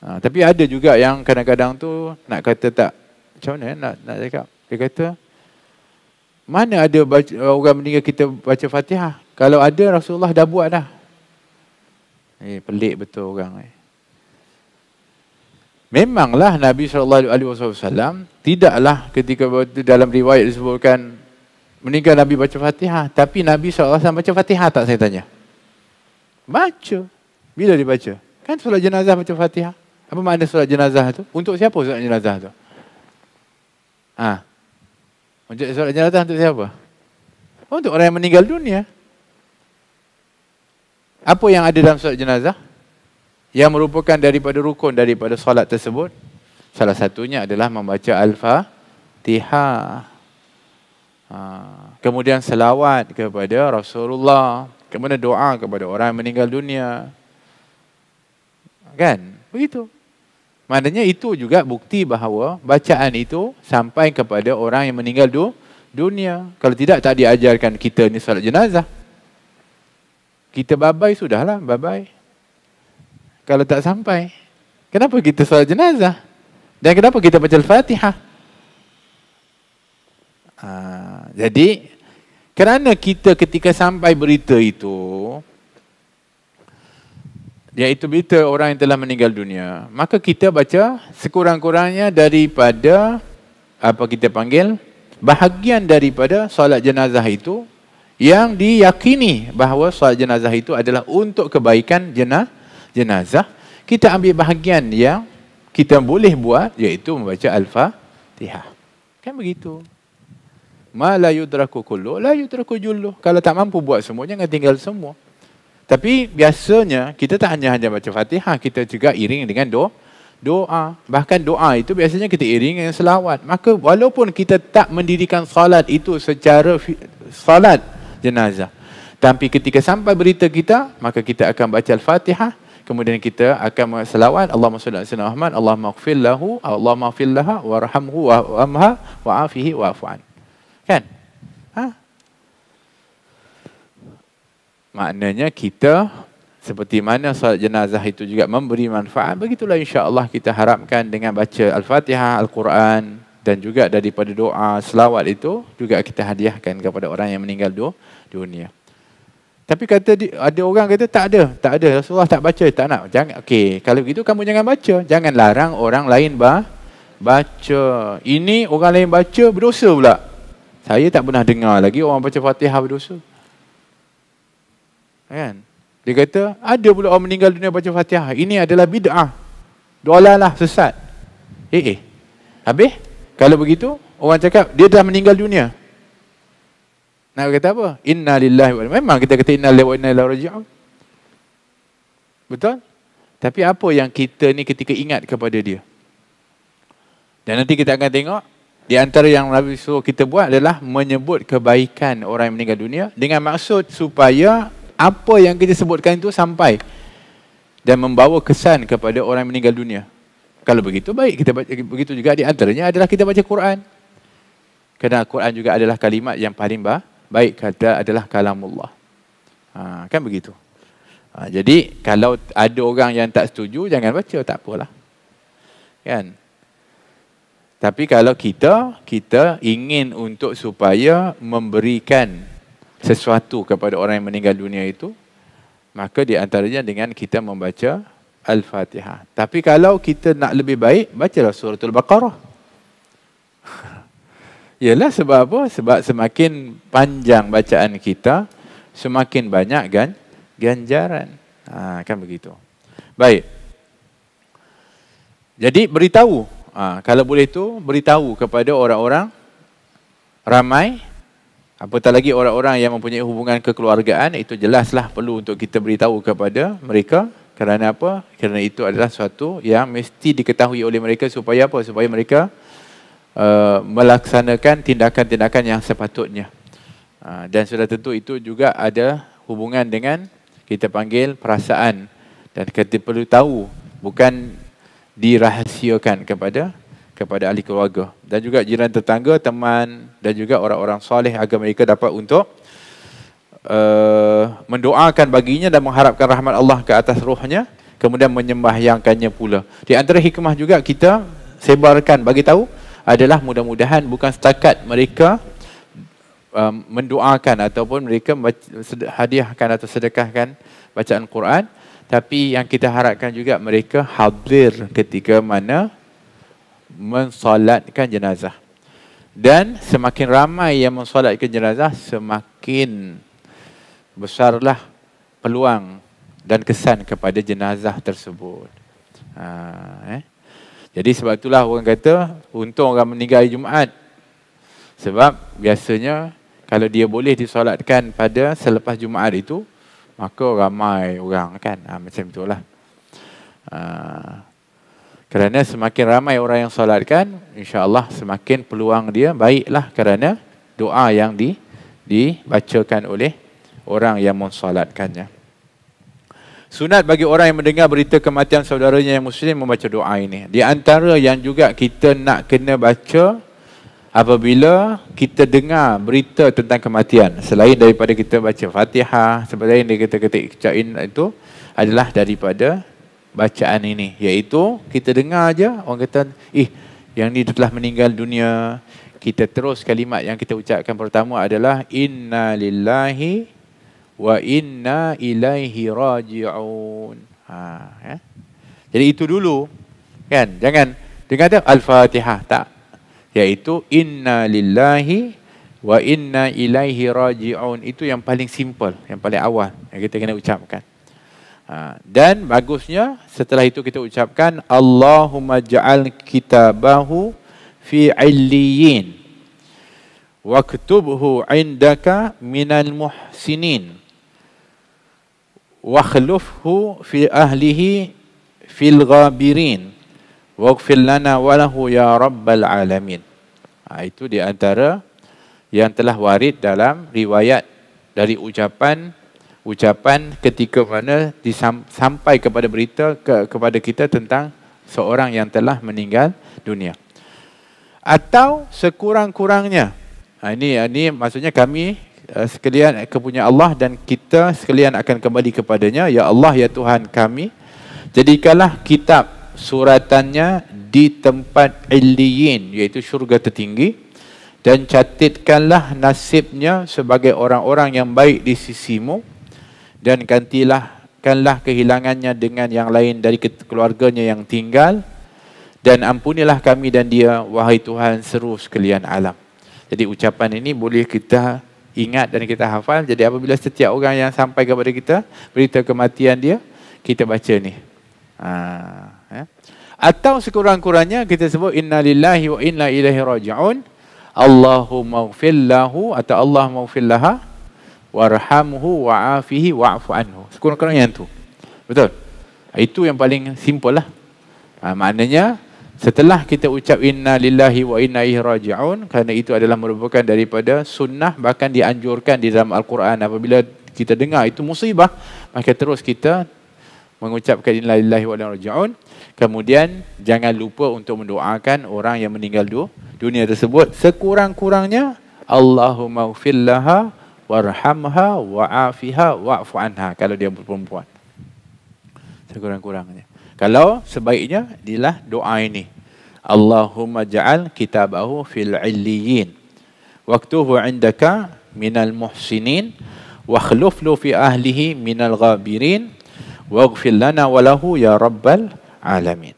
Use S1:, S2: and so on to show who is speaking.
S1: Tapi ada juga yang kadang-kadang tu nak kata tak, macam mana nak cakap. Dia kata, mana ada orang meninggal kita baca Fatihah? Kalau ada, Rasulullah dah buat dah. Pelik betul orang. Memanglah Nabi SAW tidaklah ketika dalam riwayat disebutkan meninggal Nabi baca Fatihah. Tapi Nabi SAW baca Fatihah tak, saya tanya? Baca. Bila dia baca? Kan solat jenazah baca Fatihah. Apa makna solat jenazah tu? Untuk siapa solat jenazah tu? Untuk solat jenazah untuk siapa? Untuk orang yang meninggal dunia. Apa yang ada dalam solat jenazah? Yang merupakan daripada rukun daripada solat tersebut. Salah satunya adalah membaca Al-Fatihah. Kemudian selawat kepada Rasulullah. Kemudian doa kepada orang yang meninggal dunia. Kan? Begitu. Maknanya itu juga bukti bahawa bacaan itu sampai kepada orang yang meninggal dunia. Kalau tidak, tak diajarkan kita ni solat jenazah. Kita babai sudahlah, babai. Kalau tak sampai, kenapa kita solat jenazah? Dan kenapa kita baca Al-Fatihah? Jadi, kerana kita ketika sampai berita itu, iaitu berita orang yang telah meninggal dunia, maka kita baca sekurang-kurangnya daripada apa kita panggil bahagian daripada solat jenazah itu yang diyakini bahawa solat jenazah itu adalah untuk kebaikan jenazah. Kita ambil bahagian yang kita boleh buat, iaitu membaca Al-Fatihah. Kan begitu. Ma la yudraku kullu, la yudraku jullu. Kalau tak mampu buat semua, jangan tinggal semua. Tapi biasanya kita tak hanya baca Fatihah, kita juga iring dengan doa. Bahkan doa itu biasanya kita iring dengan selawat. Maka walaupun kita tak mendirikan salat itu secara salat jenazah, tapi ketika sampai berita kita, maka kita akan baca Al-Fatihah, kemudian kita akan selawat Allahumma shalli ala sayyidina Muhammad, Allahumma ighfir lahu, Allahumma ighfir laha warhamhu wa'amha wa'afihi wa'afu'an. Kan? Maknanya kita seperti mana solat jenazah itu juga memberi manfaat, begitulah insya-Allah kita harapkan dengan baca Al-Fatihah, Al-Quran dan juga daripada doa, selawat itu juga kita hadiahkan kepada orang yang meninggal dunia. Tapi ada orang kata tak ada, Rasulullah tak baca, tak nak. Jangan, okey, kalau begitu kamu jangan baca. Jangan larang orang lain baca. Ini orang lain baca berdosa pula. Saya tak pernah dengar lagi orang baca Fatihah berdosa. Kan? Dia kata, ada pula orang meninggal dunia baca Fatihah. Ini adalah bid'ah. Dolalah, sesat. Habis? Kalau begitu, orang cakap, dia dah meninggal dunia. Nak kata apa? Inna lillahi wa inna. Memang kita kata inna lillahi wa inna ilaihi raji'un. Betul? Tapi apa yang kita ni ketika ingat kepada dia? Dan nanti kita akan tengok, di antara yang Nabi suruh kita buat adalah menyebut kebaikan orang yang meninggal dunia dengan maksud supaya apa yang kita sebutkan itu sampai dan membawa kesan kepada orang yang meninggal dunia. Kalau begitu, baik kita baca. Begitu juga di antaranya adalah kita baca Quran. Kerana Quran juga adalah kalimat yang paling baik, kata adalah kalamullah. Kan begitu. Jadi kalau ada orang yang tak setuju, jangan baca, tak apalah. Kan? Tapi kalau kita ingin untuk supaya memberikan sesuatu kepada orang yang meninggal dunia itu, maka di antaranya dengan kita membaca Al-Fatihah. Tapi kalau kita nak lebih baik, bacalah suratul Baqarah. Yalah, sebab apa? Sebab semakin panjang bacaan kita, semakin banyak ganjaran. Kan begitu. Baik. Jadi beritahu, kalau boleh tu beritahu kepada orang-orang ramai. Apatah lagi orang-orang yang mempunyai hubungan kekeluargaan, itu jelaslah perlu untuk kita beritahu kepada mereka. Kerana apa? Kerana itu adalah suatu yang mesti diketahui oleh mereka supaya apa? Supaya mereka melaksanakan tindakan-tindakan yang sepatutnya. Dan sudah tentu itu juga ada hubungan dengan kita panggil perasaan. Dan kita perlu tahu, bukan dirahasiakan kepada ahli keluarga dan juga jiran tetangga, teman dan juga orang-orang soleh agar mereka dapat untuk mendoakan baginya dan mengharapkan rahmat Allah ke atas ruhnya. kemudian menyembahyangkannya pula. Di antara hikmah juga kita sebarkan, bagi tahu adalah mudah-mudahan bukan setakat mereka mendoakan ataupun mereka hadiahkan atau sedekahkan bacaan Quran, tapi yang kita harapkan juga mereka hadir ketika mana mensolatkan jenazah. Dan semakin ramai yang mensolatkan jenazah, semakin besarlah peluang dan kesan kepada jenazah tersebut. Jadi sebab itulah orang kata untung orang meninggal hari Jumaat. Sebab biasanya kalau dia boleh disolatkan pada selepas Jumaat itu, maka ramai orang kan. Macam itulah. Kerana semakin ramai orang yang solatkan, insya-Allah semakin peluang dia baiklah, kerana doa yang dibacakan oleh orang yang mensolatkannya. Sunat bagi orang yang mendengar berita kematian saudaranya yang muslim membaca doa ini. Di antara yang juga kita nak kena baca apabila kita dengar berita tentang kematian, selain daripada kita baca Fatihah, selain daripada kita ketik itu, adalah daripada bacaan ini, iaitu kita dengar aja orang kata yang ni telah meninggal dunia, kita terus kalimat yang kita ucapkan pertama adalah inna lillahi wa inna ilaihi raji'un. Jadi itu dulu kan, jangan dengar tu al-Fatihah, tak, iaitu inna lillahi wa inna ilaihi raji'un. Itu yang paling simple, yang paling awal yang kita kena ucapkan. Dan bagusnya setelah itu kita ucapkan Allahumma ja'al kitabahu fi 'illiyin waktubhu 'indaka minal muhsinin wakhlufhu fi ahlihi fil ghabirin waghfir lana walahu ya rabbal alamin. Itu di antara yang telah warid dalam riwayat dari ucapan ketika mana sampai kepada berita kepada kita tentang seorang yang telah meninggal dunia. Atau sekurang-kurangnya, ini maksudnya kami sekalian kepunyaan Allah dan kita sekalian akan kembali kepadanya. Ya Allah, ya Tuhan kami, jadikanlah kitab suratannya di tempat Illiyin, iaitu syurga tertinggi, dan catatkanlah nasibnya sebagai orang-orang yang baik di sisimu, dan gantikanlah kehilangannya dengan yang lain dari keluarganya yang tinggal, dan ampunilah kami dan dia, wahai Tuhan seru sekalian alam. Jadi ucapan ini boleh kita ingat dan kita hafal. Jadi apabila setiap orang yang sampai kepada kita berita kematian dia, kita baca ni. Atau sekurang-kurangnya kita sebut inna lillahi wa inna ilaihi raji'un, Allahumma ighfir lahu atau Allahumma ighfir laha warhamhu wa'afihi wa'fu anhu. Sekurang-kurangnya yang tu. Betul? Itu yang paling simple lah. Maknanya setelah kita ucap inna lillahi wa inna ilaihi raji'un, kerana itu adalah merupakan daripada sunnah, bahkan dianjurkan di dalam Al-Quran. Apabila kita dengar itu musibah, maka terus kita mengucapkan inna lillahi wa inna ilaihi raji'un. Kemudian jangan lupa untuk mendoakan orang yang meninggal dunia tersebut. Sekurang-kurangnya Allahumma ighfir laha warhamha wa'afiha wa'fu anha kalau dia perempuan. Sekurang-kurangnya. Kalau sebaiknya adalah doa ini. Allahumma ja'al kitabahu fil 'illiyin waktuhu 'indaka minal muhsinin wakhluf lu fi ahlihi minal ghabirin waghfir lana wa lahu ya rabbal alamin.